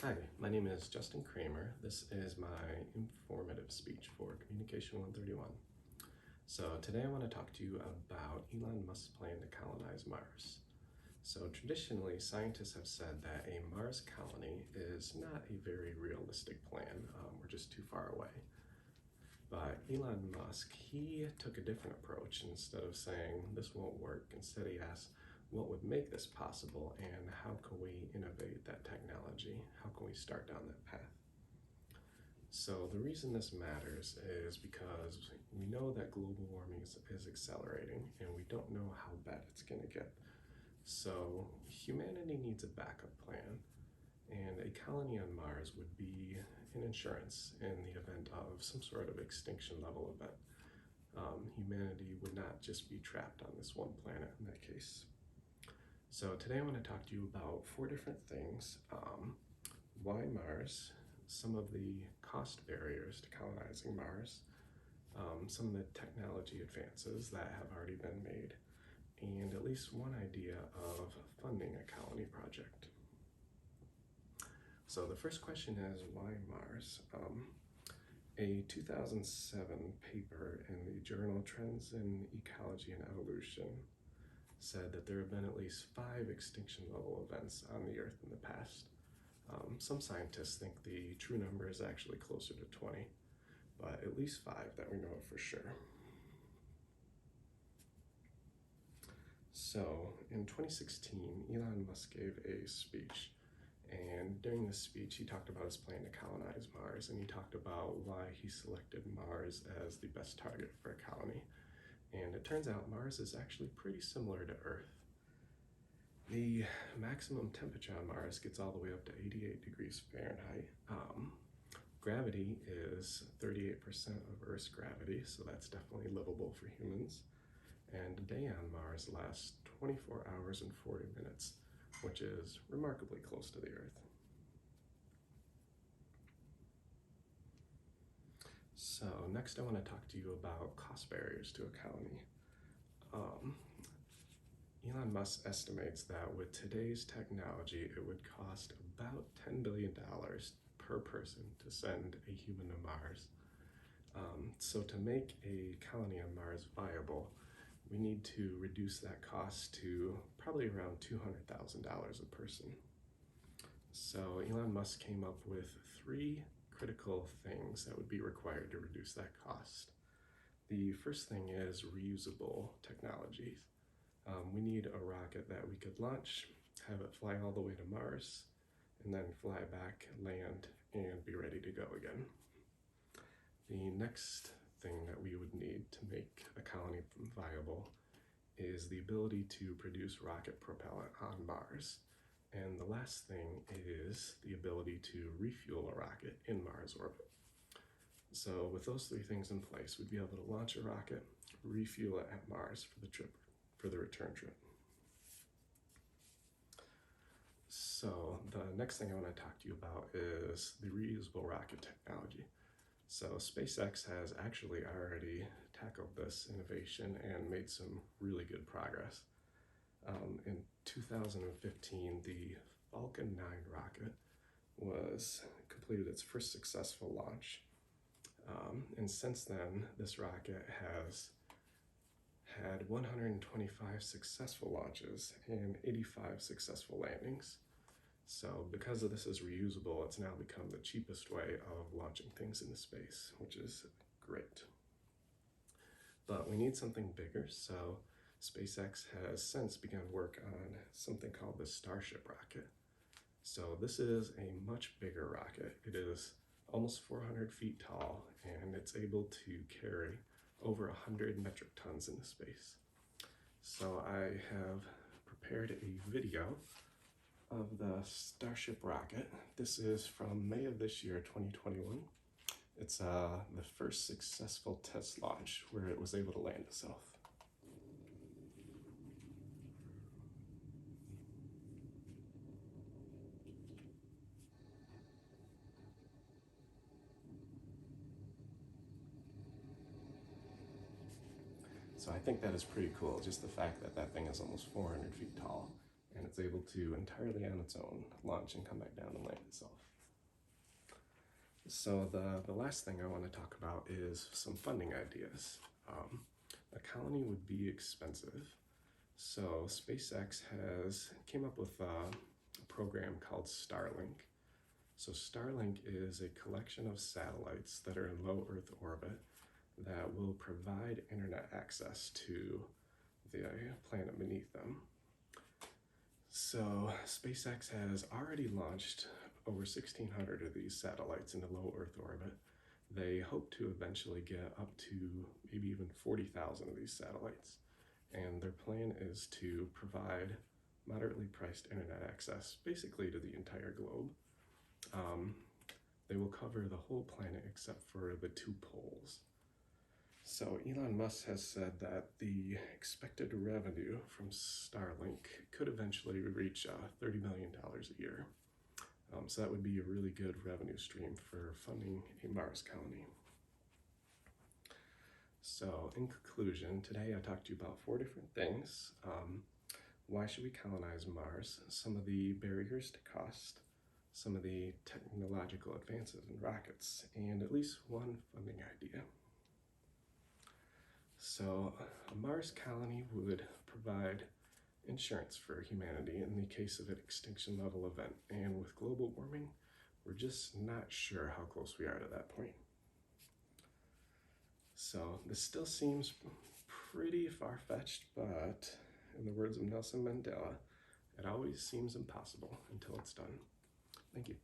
Hi, my name is Justin Kramer. This is my informative speech for Communication 131. So today I want to talk to you about Elon Musk's plan to colonize Mars. So traditionally, scientists have said that a Mars colony is not a very realistic plan. We're just too far away. But Elon Musk, he took a different approach. Instead of saying this won't work, instead he asked, what would make this possible and how can we innovate that technology? How can we start down that path? So the reason this matters is because we know that global warming is accelerating and we don't know how bad it's going to get. So humanity needs a backup plan, and a colony on Mars would be an insurance in the event of some sort of extinction level event. Humanity would not just be trapped on this one planet in that case. So today I want to talk to you about 4 different things. Why Mars, some of the cost barriers to colonizing Mars, some of the technology advances that have already been made, and at least one idea of funding a colony project. So the first question is, why Mars? A 2007 paper in the journal Trends in Ecology and Evolution said that there have been at least 5 extinction level events on the Earth in the past. Some scientists think the true number is actually closer to 20, but at least 5 that we know of for sure. So in 2016, Elon Musk gave a speech, and during this speech he talked about his plan to colonize Mars, and he talked about why he selected Mars as the best target for a colony. And it turns out Mars is actually pretty similar to Earth. The maximum temperature on Mars gets all the way up to 88 degrees Fahrenheit. Gravity is 38% of Earth's gravity, so that's definitely livable for humans. And a day on Mars lasts 24 hours and 40 minutes, which is remarkably close to the Earth. So next I want to talk to you about cost barriers to a colony. Elon Musk estimates that with today's technology, it would cost about $10 billion per person to send a human to Mars. So to make a colony on Mars viable, we need to reduce that cost to probably around $200,000 a person. So Elon Musk came up with 3 critical things that would be required to reduce that cost. The first thing is reusable technologies. We need a rocket that we could launch, have it fly all the way to Mars, and then fly back, land, and be ready to go again. The next thing that we would need to make a colony viable is the ability to produce rocket propellant on Mars. And the last thing is the ability to refuel a rocket in Mars orbit. So with those 3 things in place, we'd be able to launch a rocket, refuel it at Mars for the return trip. So the next thing I want to talk to you about is the reusable rocket technology. So SpaceX has actually already tackled this innovation and made some really good progress. In 2015, the Falcon 9 rocket completed its first successful launch. And since then, this rocket has had 125 successful launches and 85 successful landings. So because of this is reusable, it's now become the cheapest way of launching things into space, which is great. But we need something bigger, so SpaceX has since begun work on something called the Starship rocket. So this is a much bigger rocket. It is almost 400 feet tall, and it's able to carry over 100 metric tons into space. So I have prepared a video of the Starship rocket. This is from May of this year, 2021. It's the first successful test launch where it was able to land itself. So I think that is pretty cool, just the fact that that thing is almost 400 feet tall and it's able to entirely on its own launch and come back down and land itself. So the last thing I want to talk about is some funding ideas. A colony would be expensive, so SpaceX came up with a program called Starlink. So Starlink is a collection of satellites that are in low Earth orbit that will provide internet access to the planet beneath them. So SpaceX has already launched over 1,600 of these satellites into low Earth orbit. They hope to eventually get up to maybe even 40,000 of these satellites. And their plan is to provide moderately priced internet access basically to the entire globe. They will cover the whole planet except for the 2 poles. So Elon Musk has said that the expected revenue from Starlink could eventually reach $30 million a year. So that would be a really good revenue stream for funding a Mars colony. So in conclusion, today I talked to you about 4 different things. Why should we colonize Mars? Some of the barriers to cost, some of the technological advances in rockets, and at least one funding idea. So a Mars colony would provide insurance for humanity in the case of an extinction level event, and with global warming, we're just not sure how close we are to that point. So this still seems pretty far-fetched, but in the words of Nelson Mandela, it always seems impossible until it's done. Thank you.